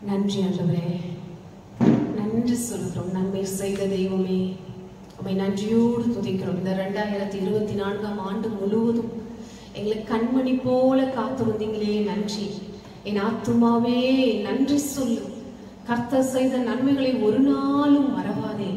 நன்றி ஆண்டவரே, நன்றி சொல்கிறோம். நன்மை செய்த தெய்வமே, உம்மை நன்றியோடு துதிக்கிறோம். இந்த 2024ஆம் ஆண்டு முழுவதும் எங்களை கண்மணி போல காத்து வந்தீங்களே, நன்றி. என் ஆத்துமாவே நன்றி சொல்லு. கர்த்தர் செய்த நன்மைகளை ஒரு நாளும் மறவாதே.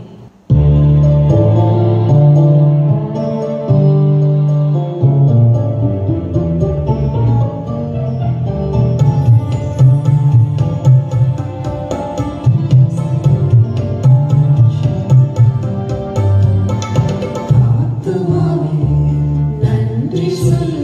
ஆத்துமாவே நன்றி சொல்லு.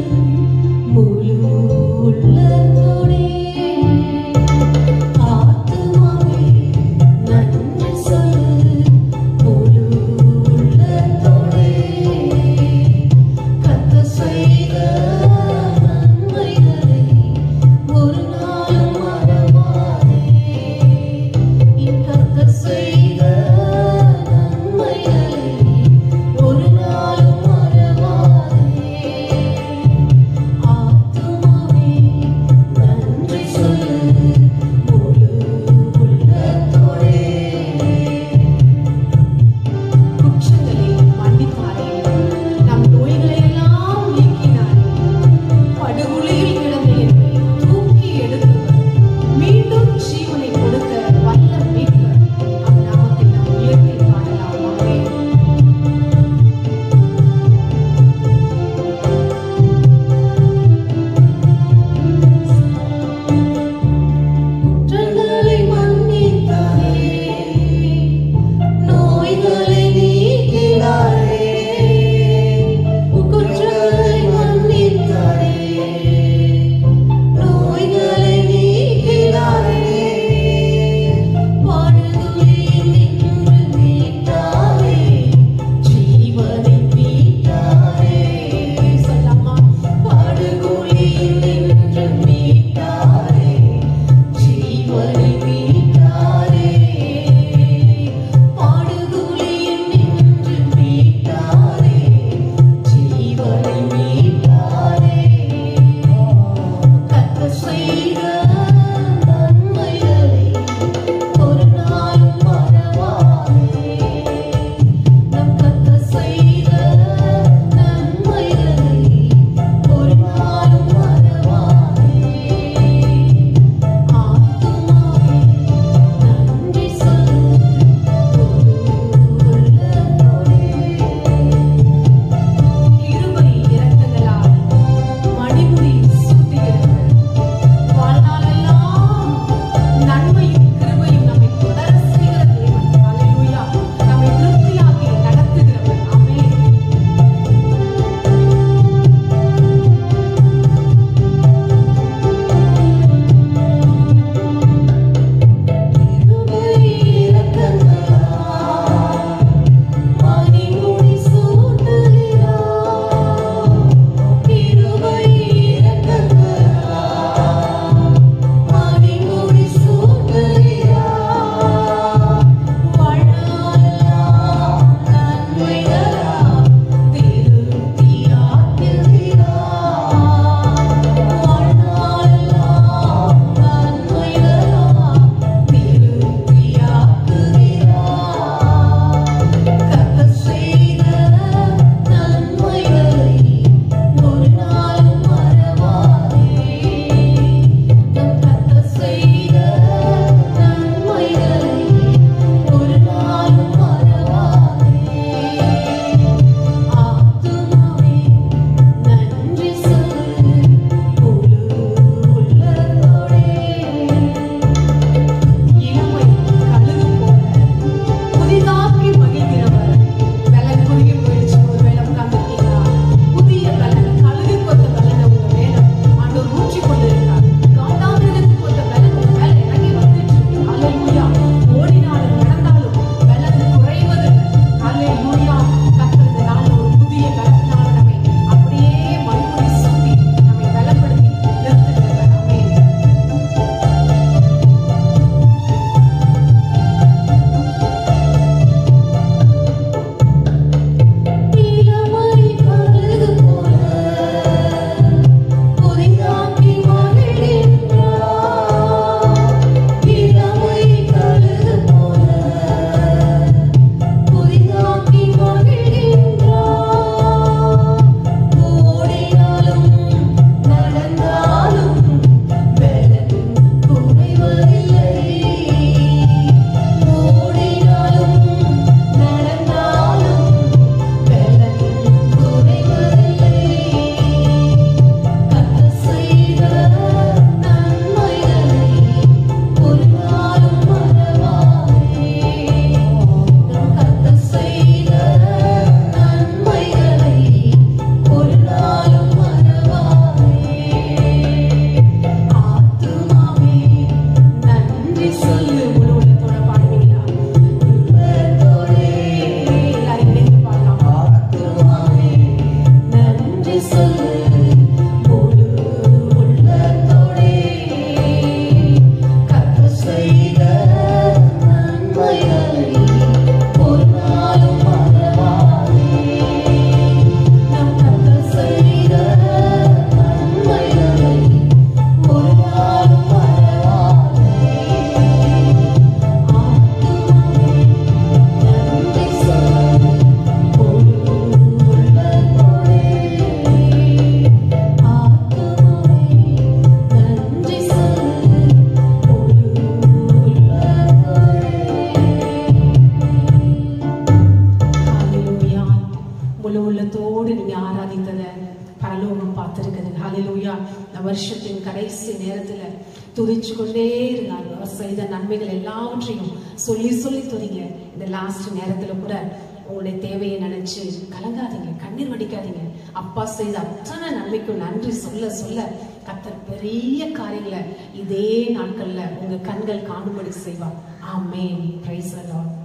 பரலோகம் பார்த்திருக்குது. ஹல்லேலூயா. இந்த வருஷத்தின் கடைசி நேரத்துல துதிச்சு கொண்டே இருந்தாங்க. அவர் செய்த நன்மைகள் எல்லாவற்றையும் சொல்லி சொல்லி துதிங்க. இந்த லாஸ்ட் நேரத்துல கூட உங்களுடைய தேவையை நினைச்சு கலங்காதீங்க, கண்ணீர் வடிக்காதீங்க. அப்பா செய்த அத்தனை நன்மைக்கும் நன்றி சொல்ல சொல்ல கர்த்தர் பெரிய காரியங்களை இதே நாட்கள்ல உங்க கண்கள் காணும்படி செய்வார். ஆமென். Praise the Lord.